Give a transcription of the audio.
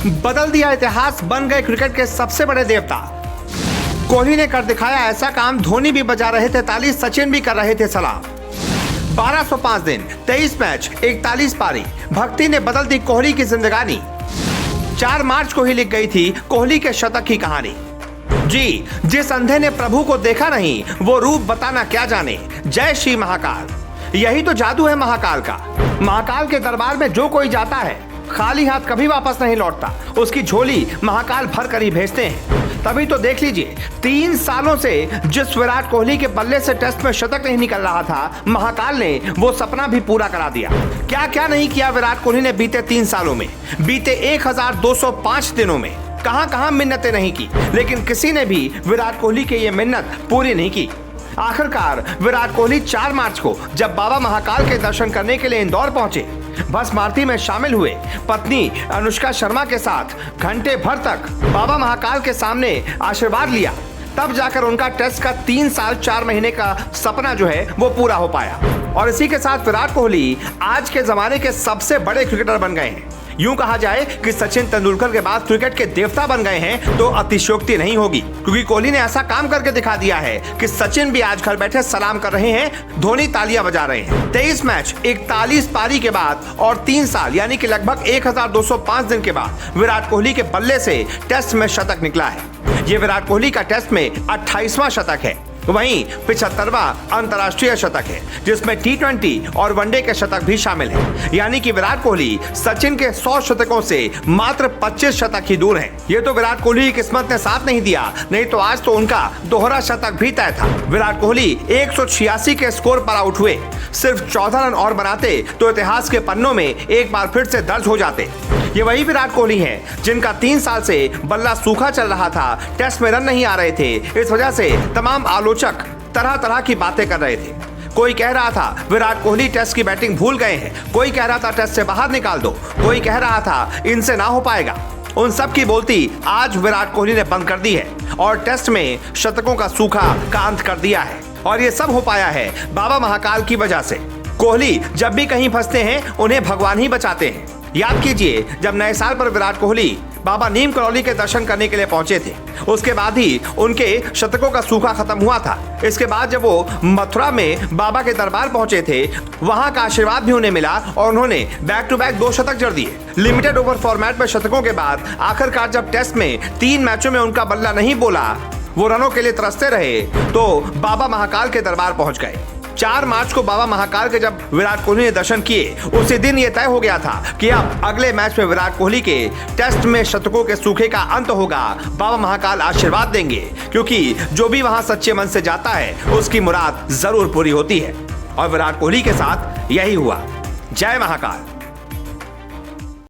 बदल दिया इतिहास, बन गए क्रिकेट के सबसे बड़े देवता। कोहली ने कर दिखाया ऐसा काम, धोनी भी बजा रहे थे ताली, सचिन भी कर रहे थे सलाम। 1205 दिन, 23 मैच, 41 पारी, भक्ति ने बदल दी कोहली की जिंदगानी। 4 मार्च को ही लिख गई थी कोहली के शतक की कहानी। जी, जिस अंधे ने प्रभु को देखा नहीं, वो रूप बताना क्या जाने। जय श्री महाकाल। यही तो जादू है महाकाल का। महाकाल के दरबार में जो कोई जाता है, खाली हाथ कभी वापस नहीं लौटता। उसकी झोली महाकाल भर कर ही भेजते हैं। तभी तो देख लीजिए, 3 सालों से जिस विराट कोहली के बल्ले से टेस्ट में शतक नहीं निकल रहा था, महाकाल ने वो सपना भी पूरा करा दिया। क्या क्या नहीं किया विराट कोहली ने बीते 3 सालों में, बीते 1205 दिनों में। कहां कहां मिन्नतें नहीं की, लेकिन किसी ने भी विराट कोहली की ये मिन्नत पूरी नहीं की। आखिरकार विराट कोहली 4 मार्च को जब बाबा महाकाल के दर्शन करने के लिए इंदौर पहुंचे, भस्म आरती में शामिल हुए, पत्नी अनुष्का शर्मा के साथ घंटे भर तक बाबा महाकाल के सामने आशीर्वाद लिया, तब जाकर उनका टेस्ट का 3 साल 4 महीने का सपना जो है वो पूरा हो पाया। और इसी के साथ विराट कोहली आज के जमाने के सबसे बड़े क्रिकेटर बन गए हैं। यूं कहा जाए कि सचिन तेंदुलकर के बाद क्रिकेट के देवता बन गए हैं तो अतिशयोक्ति नहीं होगी, क्योंकि कोहली ने ऐसा काम करके दिखा दिया है कि सचिन भी आज घर बैठे सलाम कर रहे हैं, धोनी तालियां बजा रहे हैं। 23 मैच, 41 पारी के बाद और 3 साल यानी कि लगभग 1205 दिन के बाद विराट कोहली के बल्ले से टेस्ट में शतक निकला है। ये विराट कोहली का टेस्ट में 28वां शतक है। वहीं 75वां अंतर्राष्ट्रीय शतक है, जिसमें T20 और वनडे के शतक भी शामिल हैं। यानी कि विराट कोहली सचिन के 100 शतकों से मात्र 25 शतक ही दूर हैं। ये तो विराट कोहली की किस्मत ने साथ नहीं दिया, नहीं तो आज तो उनका दोहरा शतक भी तय था। विराट कोहली 186 के स्कोर पर आउट हुए। सिर्फ 14 रन और बनाते तो इतिहास के पन्नों में एक बार फिर से दर्ज हो जाते। ये वही विराट कोहली हैं जिनका 3 साल से बल्ला सूखा चल रहा था, टेस्ट में रन नहीं आ रहे थे। इस वजह से तमाम आलोचक तरह तरह की बातें कर रहे थे। कोई कह रहा था विराट कोहली टेस्ट की बैटिंग भूल गए हैं, कोई कह रहा था टेस्ट से बाहर निकाल दो, कोई कह रहा था इनसे ना हो पाएगा। उन सब की बोलती आज विराट कोहली ने बंद कर दी है और टेस्ट में शतकों का सूखा का अंत कर दिया है। और ये सब हो पाया है बाबा महाकाल की वजह से। कोहली जब भी कहीं फंसते हैं, उन्हें भगवान ही बचाते हैं। याद कीजिए, जब नए साल पर विराट कोहली बाबा नीम करौली के दर्शन करने के लिए पहुंचे थे, उसके बाद ही उनके शतकों का सूखा खत्म हुआ था। इसके बाद जब वो मथुरा में बाबा के दरबार पहुंचे थे, वहां का आशीर्वाद भी उन्हें मिला और उन्होंने बैक टू बैक 2 शतक जड़ दिए। लिमिटेड ओवर फॉर्मेट में शतकों के बाद आखिरकार जब टेस्ट में 3 मैचों में उनका बल्ला नहीं बोला, वो रनों के लिए तरसते रहे, तो बाबा महाकाल के दरबार पहुंच गए। 4 मार्च को बाबा महाकाल के जब विराट कोहली ने दर्शन किए, उसी दिन ये तय हो गया था कि अब अगले मैच में विराट कोहली के टेस्ट में शतकों के सूखे का अंत होगा। बाबा महाकाल आशीर्वाद देंगे, क्योंकि जो भी वहां सच्चे मन से जाता है उसकी मुराद जरूर पूरी होती है। और विराट कोहली के साथ यही हुआ। जय महाकाल।